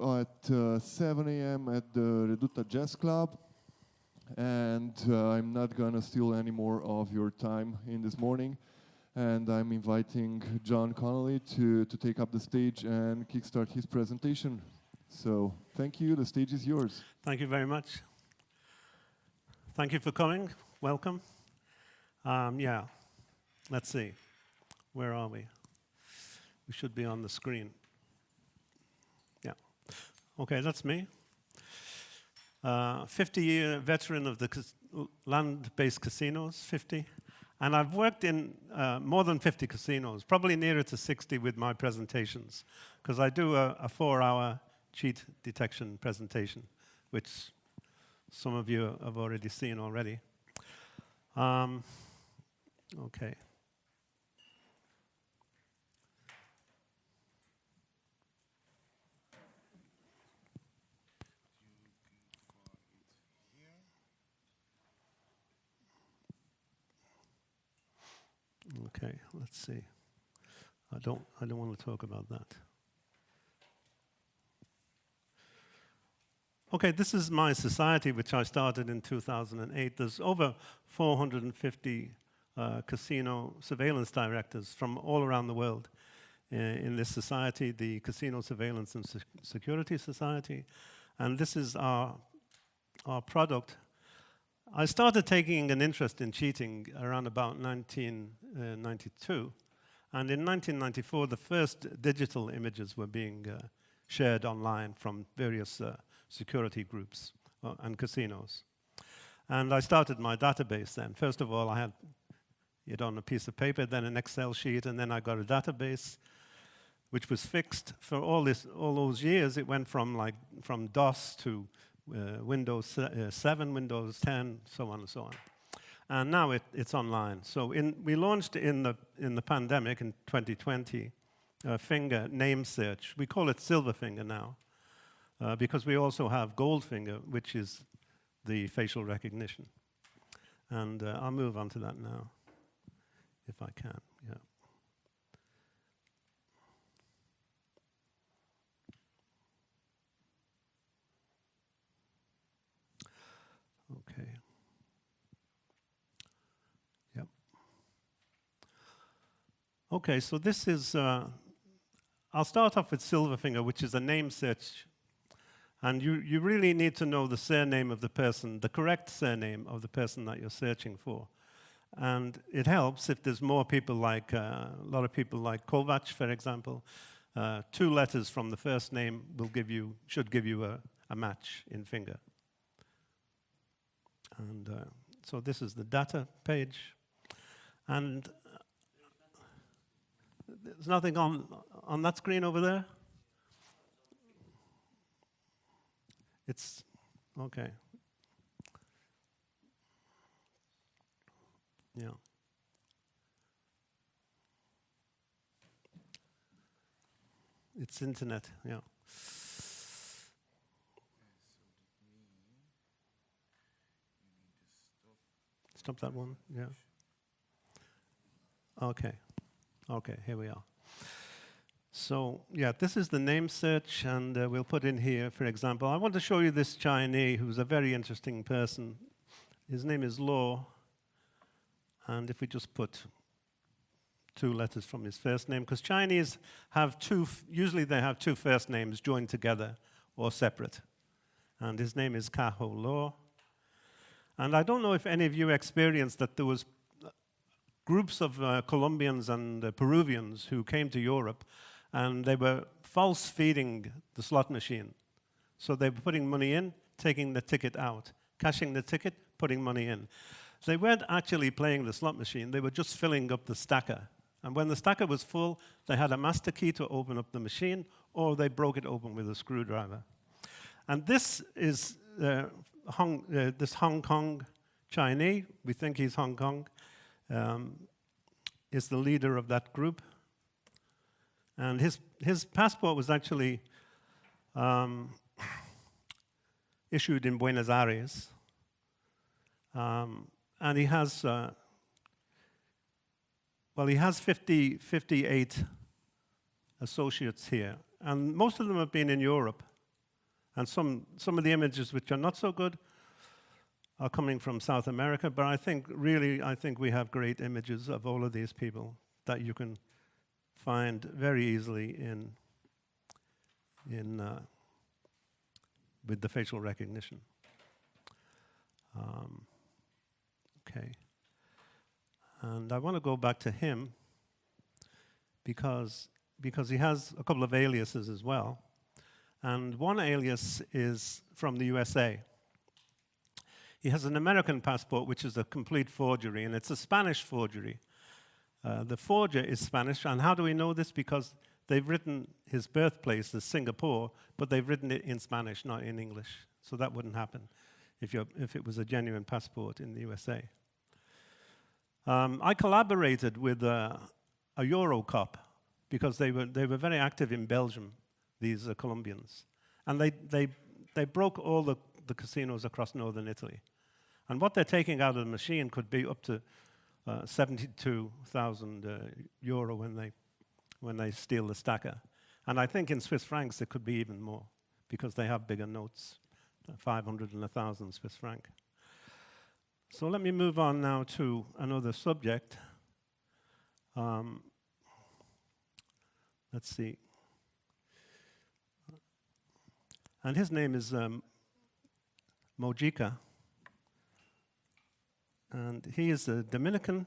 at 7 a.m. at the Reduta Jazz Club. And I'm not gonna steal any more of your time in this morning. And I'm inviting John Connolly to take up the stage and kickstart his presentation. So thank you, the stage is yours. Thank you very much. Thank you for coming, welcome. Yeah, let's see, where are we? We should be on the screen. Yeah, okay, that's me. 50-year veteran of the land-based casinos, 50. And I've worked in more than 50 casinos, probably nearer to 60 with my presentations, because I do a 4-hour cheat detection presentation, which some of you have already seen already. Okay. Okay, let's see. I don't want to talk about that. Okay, this is my society, which I started in 2008. There's over 450 casino surveillance directors from all around the world in this society, the Casino Surveillance and Security Society. And this is our product. I started taking an interest in cheating around about 1992. And in 1994, the first digital images were being shared online from various security groups and casinos. And I started my database then. First of all, I had it on a piece of paper, then an Excel sheet, and then I got a database which was fixed for all those years. It went from DOS to Windows 7, Windows 10, so on and so on. And now it's online. So we launched in the pandemic in 2020 finger name search. We call it Silver Finger now because we also have Gold Finger, which is the facial recognition. And I'll move on to that now, if I can. Yeah. Okay. Yep. Okay, so this is, I'll start off with Silverfinger, which is a name search. And you really need to know the surname of the person, the correct surname of the person that you're searching for. And it helps if there's more people like, a lot of people like Kovac, for example. 2 letters from the first name should give you a match in finger. And so this is the data page. And there's nothing on that screen over there? It's, okay. Yeah. It's internet, yeah. Stop that one, yeah. Okay, okay, here we are. So, yeah, this is the name search, and we'll put in here, for example, I want to show you this Chinese who's a very interesting person. His name is Law, and if we just put 2 letters from his first name, because Chinese have usually they have 2 first names joined together or separate. And his name is Kaho Law. And I don't know if any of you experienced that there was groups of Colombians and Peruvians who came to Europe, and they were false feeding the slot machine. So they were putting money in, taking the ticket out, cashing the ticket, putting money in. They weren't actually playing the slot machine, they were just filling up the stacker. And when the stacker was full, they had a master key to open up the machine, or they broke it open with a screwdriver. And this is this Hong Kong Chinese, we think he's Hong Kong, is the leader of that group. And his passport was actually issued in Buenos Aires. And he has, he has 58 associates here. And most of them have been in Europe. And some of the images which are not so good are coming from South America, but I think we have great images of all of these people that you can find very easily with the facial recognition. Okay. And I want to go back to him because he has a couple of aliases as well. And one alias is from the USA. He has an American passport, which is a complete forgery, and it's a Spanish forgery. The forger is Spanish, and how do we know this? Because they've written his birthplace as Singapore, but they've written it in Spanish, not in English. So that wouldn't happen if it was a genuine passport in the USA. I collaborated with a Eurocop because they were very active in Belgium, these Colombians. And they broke all the casinos across northern Italy. And what they're taking out of the machine could be up to 72,000 euro when they steal the stacker. And I think in Swiss francs it could be even more because they have bigger notes, 500 and 1,000 Swiss franc. So let me move on now to another subject. Let's see. And his name is Mojica. And he is a Dominican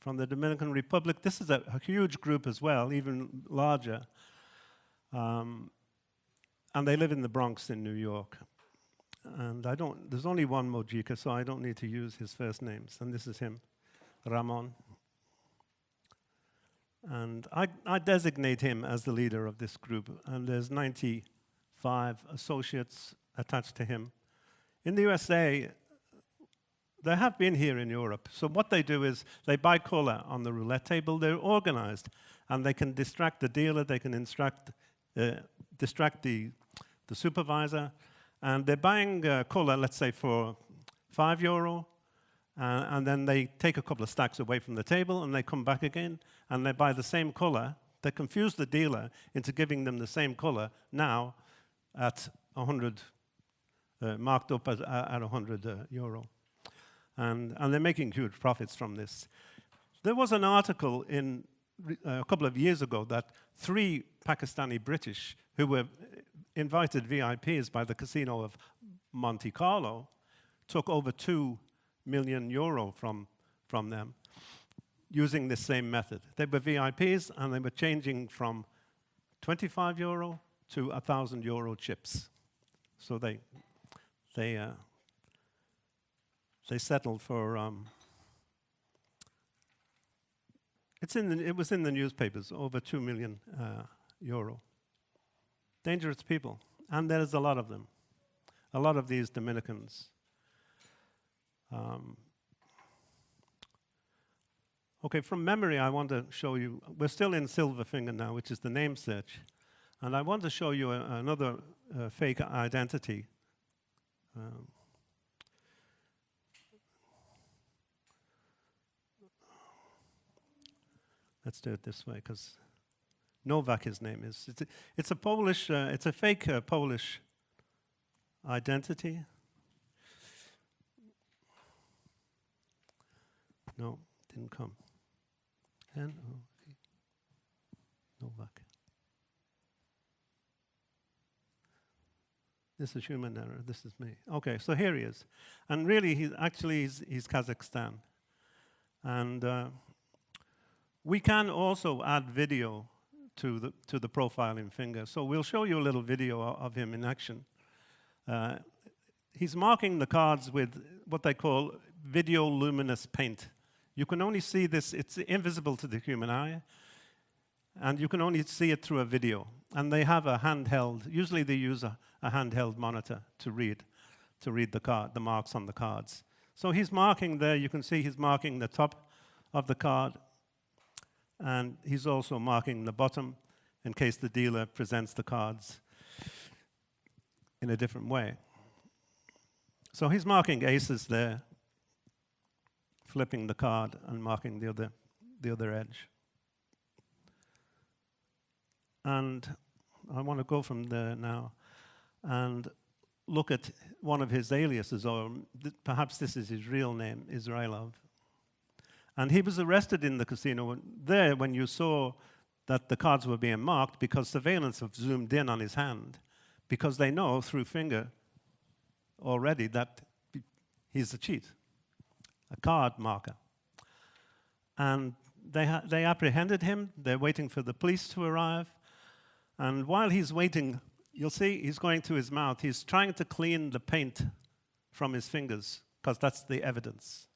from the Dominican Republic. This is a huge group as well, even larger. And they live in the Bronx in New York. And there's only one Mojica, so I don't need to use his first names. And this is him, Ramon. And I designate him as the leader of this group. And there's 95 associates attached to him. In the USA, they have been here in Europe. So what they do is they buy color on the roulette table. They're organized, and they can distract the dealer. They can distract the supervisor. And they're buying color, let's say, for €5. And then they take a couple of stacks away from the table, and they come back again, and they buy the same color. They confuse the dealer into giving them the same color now at 100, marked up at €100. And they're making huge profits from this. There was an article a couple of years ago that 3 Pakistani British who were invited VIPs by the casino of Monte Carlo took over €2 million from them using this same method. They were VIPs, and they were changing from €25 to €1,000 chips. So they settled for. It was in the newspapers, over €2 million. Dangerous people, and there's a lot of them. A lot of these Dominicans. Okay, from memory, I want to show you. We're still in Silverfinger now, which is the name search, and I want to show you another fake identity. Let's do it this way, because Novak, his name is. It's a Polish. It's a fake Polish identity. No, didn't come. N-O-V. Novak. This is human error. This is me. Okay, so here he is, and really, he's Kazakhstan, and we can also add video to the profile in Finger. So we'll show you a little video of him in action. He's marking the cards with what they call video luminous paint. You can only see this, it's invisible to the human eye, and you can only see it through a video. And they have a handheld, usually they use a handheld monitor to read the marks on the cards. So he's marking there, you can see he's marking the top of the card, and he's also marking the bottom in case the dealer presents the cards in a different way. So he's marking aces there, flipping the card and marking the other edge. And I want to go from there now. and look at one of his aliases, or perhaps this is his real name, Israilov. And he was arrested in the casino there when you saw that the cards were being marked, because surveillance have zoomed in on his hand, because they know through finger already that he's a cheat, a card marker. And they apprehended him. They're waiting for the police to arrive. And while he's waiting, you'll see he's going to his mouth. He's trying to clean the paint from his fingers, because that's the evidence.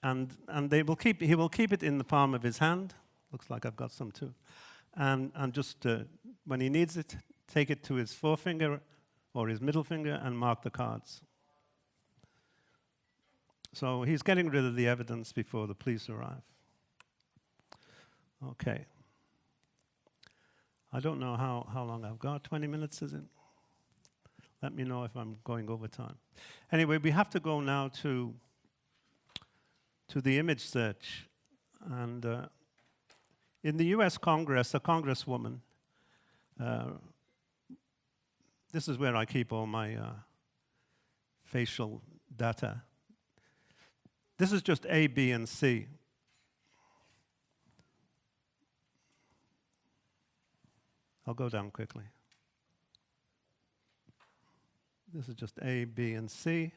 And he will keep it in the palm of his hand. Looks like I've got some too. And just when he needs it, take it to his forefinger or his middle finger and mark the cards. So he's getting rid of the evidence before the police arrive. Okay. I don't know how long I've got. 20 minutes, is it? Let me know if I'm going over time. Anyway, we have to go now to the image search. And in the US Congress, a congresswoman, this is where I keep all my facial data. This is just A, B, and C. I'll go down quickly. This is just A, B, and C.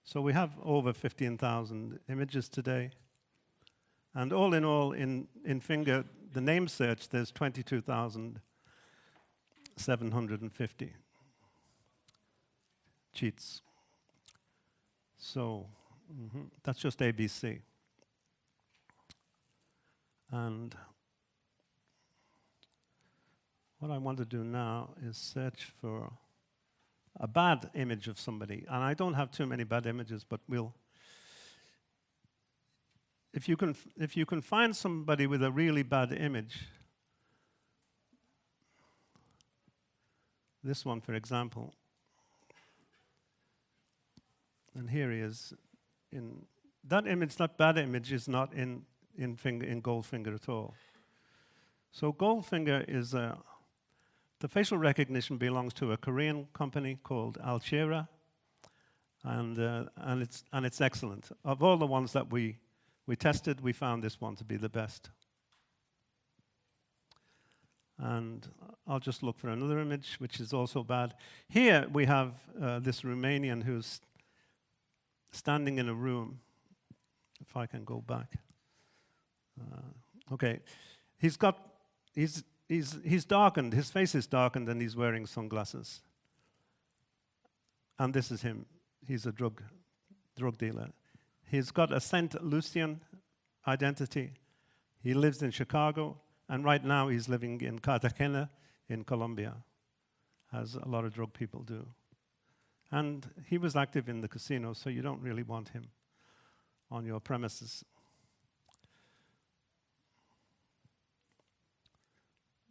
So we have over 15,000 images today. And all in all, in finger, the name search, there's 22,750 cheats. So that's just ABC. And what I want to do now is search for a bad image of somebody. And I don't have too many bad images, but if you can find somebody with a really bad image, this one, for example, and here he is. That bad image is not in Goldfinger at all. So Goldfinger is the facial recognition belongs to a Korean company called Altera, and it's excellent. Of all the ones that we tested, we found this one to be the best. And I'll just look for another image, which is also bad. Here we have this Romanian who's standing in a room. If I can go back. Okay, he's darkened. His face is darkened, and he's wearing sunglasses. And this is him. He's a drug dealer. He's got a St. Lucian identity. He lives in Chicago, and right now he's living in Cartagena in Colombia, as a lot of drug people do. And he was active in the casino, so you don't really want him on your premises.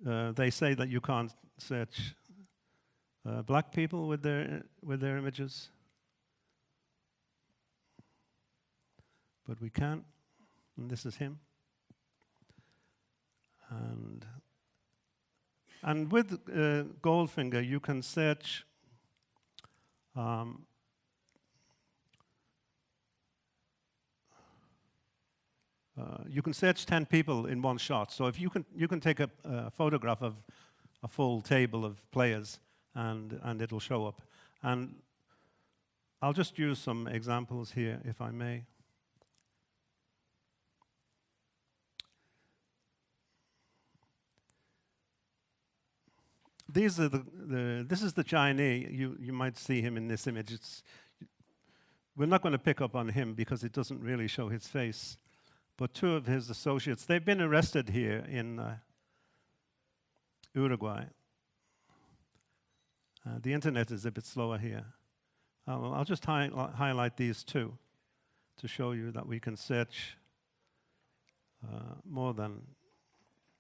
They say that you can't search black people with their images, but we can. And this is him. And with Goldfinger, you can search. You can search 10 people in one shot. So if you can take a photograph of a full table of players, and it'll show up. And I'll just use some examples here, if I may. This is the Chinese. You might see him in this image. We're not going to pick up on him because it doesn't really show his face. But two of his associates, they've been arrested here in Uruguay. The internet is a bit slower here. I'll just highlight these two to show you that we can search more than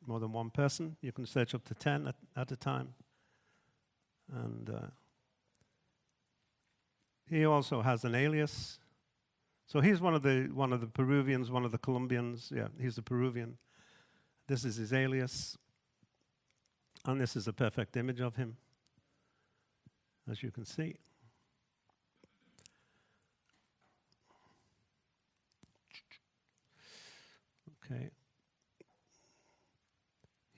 one person. You can search up to 10 at a time. And he also has an alias. So he's one of the Peruvians, one of the Colombians. Yeah, he's a Peruvian. This is his alias. And this is a perfect image of him. as you can see. Okay.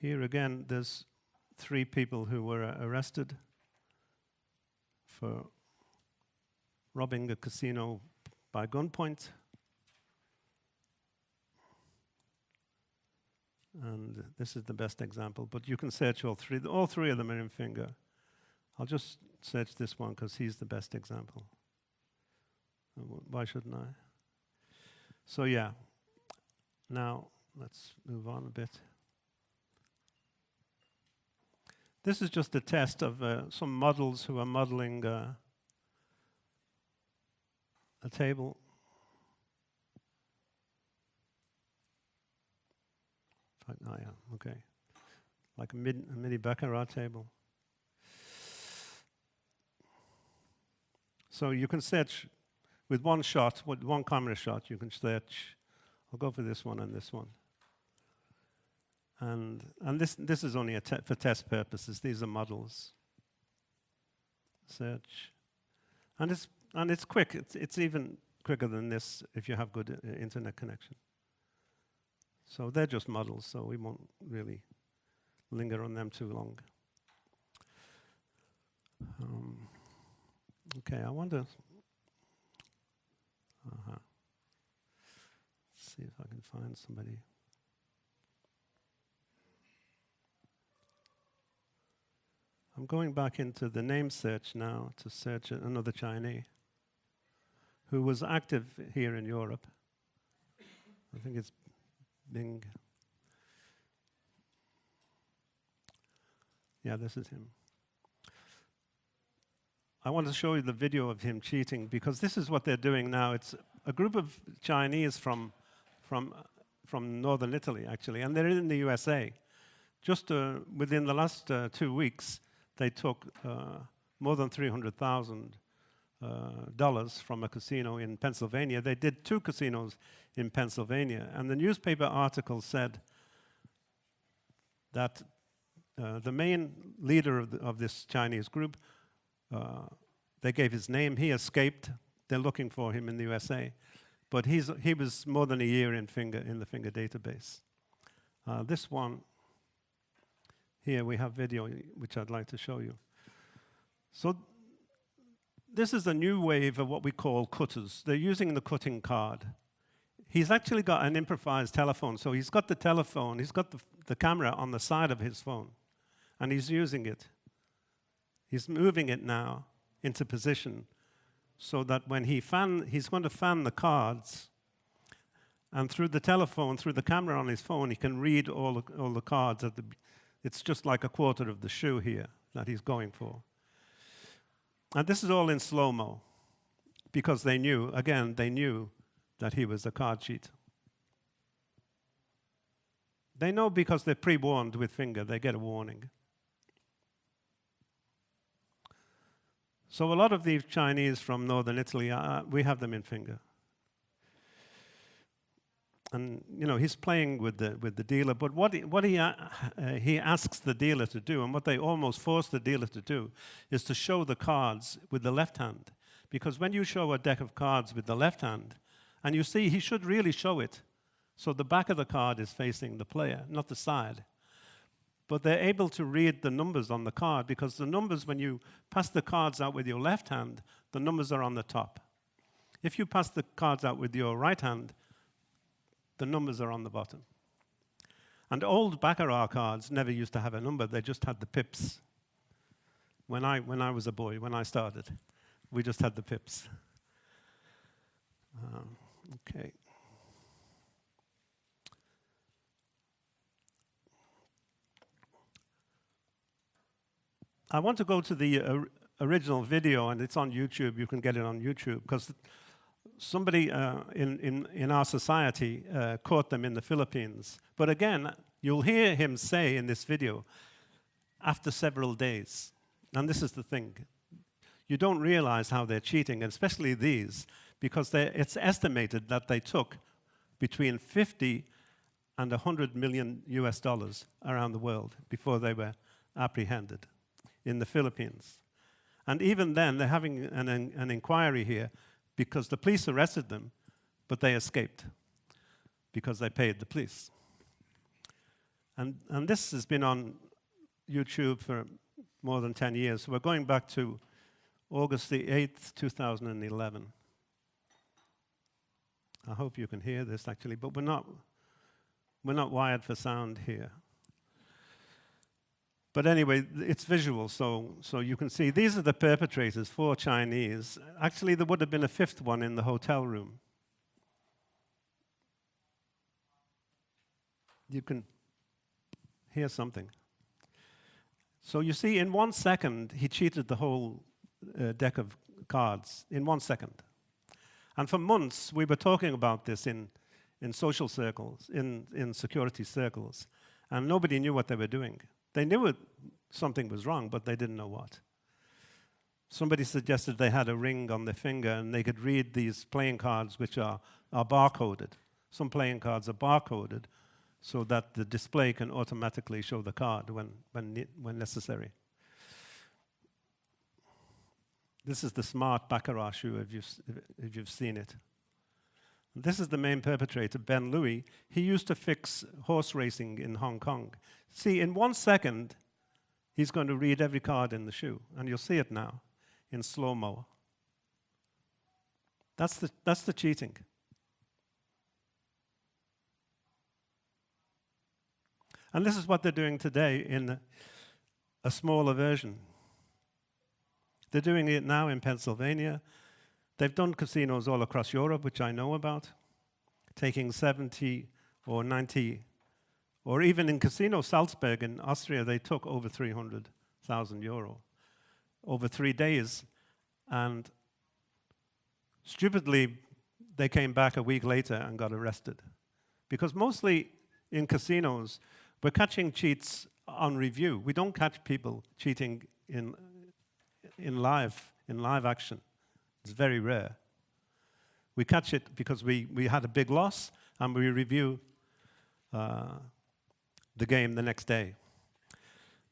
Here again, there's 3 people who were arrested for robbing a casino by gunpoint. And this is the best example, but you can search all 3. All 3 of them are in finger. I'll just search this one because he's the best example. Why shouldn't I? So yeah, now let's move on a bit. This is just a test of some models who are modeling a table. Oh yeah, okay. Like a mini baccarat table. So you can search with one shot, with one camera shot, you can search. I'll go for this one and this one. And this is only for test purposes. These are models. Search. And it's quick. It's even quicker than this if you have good internet connection. So they're just models, so we won't really linger on them too long. Okay, I wonder. Let's see if I can find somebody. I'm going back into the name search now to search another Chinese who was active here in Europe. I think it's Bing. Yeah, this is him. I want to show you the video of him cheating because this is what they're doing now. It's a group of Chinese from northern Italy, actually, and they're in the USA. Just within the last 2 weeks, they took more than $300,000 from a casino in Pennsylvania. They did 2 casinos in Pennsylvania, and the newspaper article said that the main leader of this Chinese group, they gave his name. He escaped. They're looking for him in the USA, but he was more than a year in the finger database. This one here we have video which I'd like to show you. So this is a new wave of what we call cutters. They're using the cutting card. He's actually got an improvised telephone, so he's got the telephone, he's got the camera on the side of his phone, and he's using it. He's moving it now into position so that when he's going to fan the cards, and through the telephone, through the camera on his phone, he can read all the cards. It's just like a quarter of the shoe here that he's going for. And this is all in slow-mo because they knew that he was a card cheat. They know because they're pre-warned with finger. They get a warning. So a lot of these Chinese from northern Italy, we have them in finger. And he's playing with the dealer, but what he asks the dealer to do, and what they almost force the dealer to do, is to show the cards with the left hand. Because when you show a deck of cards with the left hand, and you see he should really show it, so the back of the card is facing the player, not the side. But they're able to read the numbers on the card because the numbers, when you pass the cards out with your left hand, the numbers are on the top. If you pass the cards out with your right hand, the numbers are on the bottom. And old Baccarat cards never used to have a number, they just had the pips. When I was a boy, when I started, we just had the pips. Okay. I want to go to the original video, and it's on YouTube. You can get it on YouTube, because somebody in our society caught them in the Philippines. But again, you'll hear him say in this video, after several days. And this is the thing. You don't realize how they're cheating, and especially these, because it's estimated that they took between 50 and 100 million US dollars around the world before they were apprehended in the Philippines. And even then, they're having an inquiry here because the police arrested them, but they escaped because they paid the police. And this has been on YouTube for more than 10 years. So we're going back to August the 8th, 2011. I hope you can hear this, actually, but we're not wired for sound here. But anyway, it's visual, so you can see these are the perpetrators, 4 Chinese. Actually, there would have been a 5th one in the hotel room. You can hear something. So you see, in 1 second, he cheated the whole deck of cards, in 1 second. And for months, we were talking about this in social circles, in security circles, and nobody knew what they were doing. They knew something was wrong, but they didn't know what. Somebody suggested they had a ring on their finger and they could read these playing cards, which are barcoded. Some playing cards are barcoded so that the display can automatically show the card when necessary. This is the smart baccarat shoe, if you've seen it. This is the main perpetrator, Ben Louis. He used to fix horse racing in Hong Kong. See, in 1 second, he's going to read every card in the shoe, and you'll see it now in slow-mo. That's the cheating. And this is what they're doing today in a smaller version. They're doing it now in Pennsylvania. They've done casinos all across Europe, which I know about, taking 70 or 90, or even in Casino Salzburg in Austria, they took over 300,000 euro over 3 days. And stupidly, they came back a week later and got arrested. Because mostly in casinos, we're catching cheats on review. We don't catch people cheating in live action. It's very rare. We catch it because we had a big loss and we review the game the next day.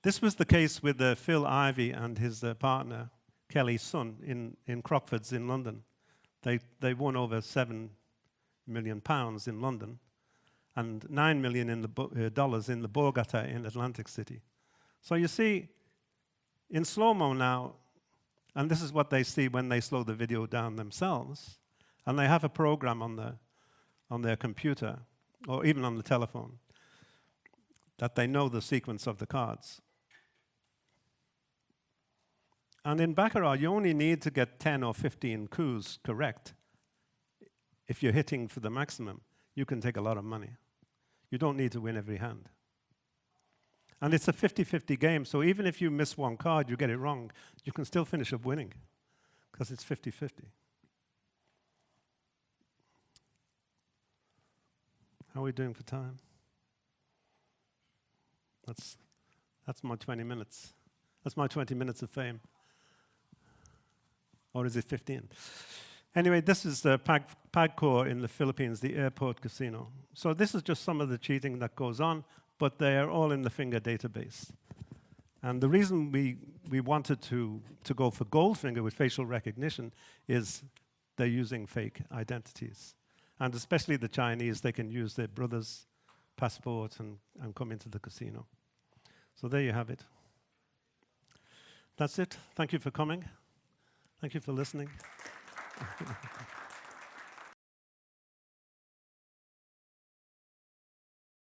This was the case with Phil Ivey and his partner, Kelly Sun, in Crockford's in London. They won over £7 million in London and $9 million in the dollars in the Borgata in Atlantic City. So you see, in slow-mo now, and this is what they see when they slow the video down themselves. And they have a program on their computer, or even on the telephone, that they know the sequence of the cards. And in Baccarat, you only need to get 10 or 15 coups correct. If you're hitting for the maximum, you can take a lot of money. You don't need to win every hand. And it's a 50-50 game, so even if you miss one card, you get it wrong, you can still finish up winning, because it's 50-50. How are we doing for time? That's my 20 minutes. That's my 20 minutes of fame. Or is it 15? Anyway, this is the Pagcor in the Philippines, the airport casino. So this is just some of the cheating that goes on, but they are all in the finger database. And the reason we wanted to go for Goldfinger with facial recognition is they're using fake identities. And especially the Chinese, they can use their brother's passport and come into the casino. So there you have it. That's it. Thank you for coming. Thank you for listening.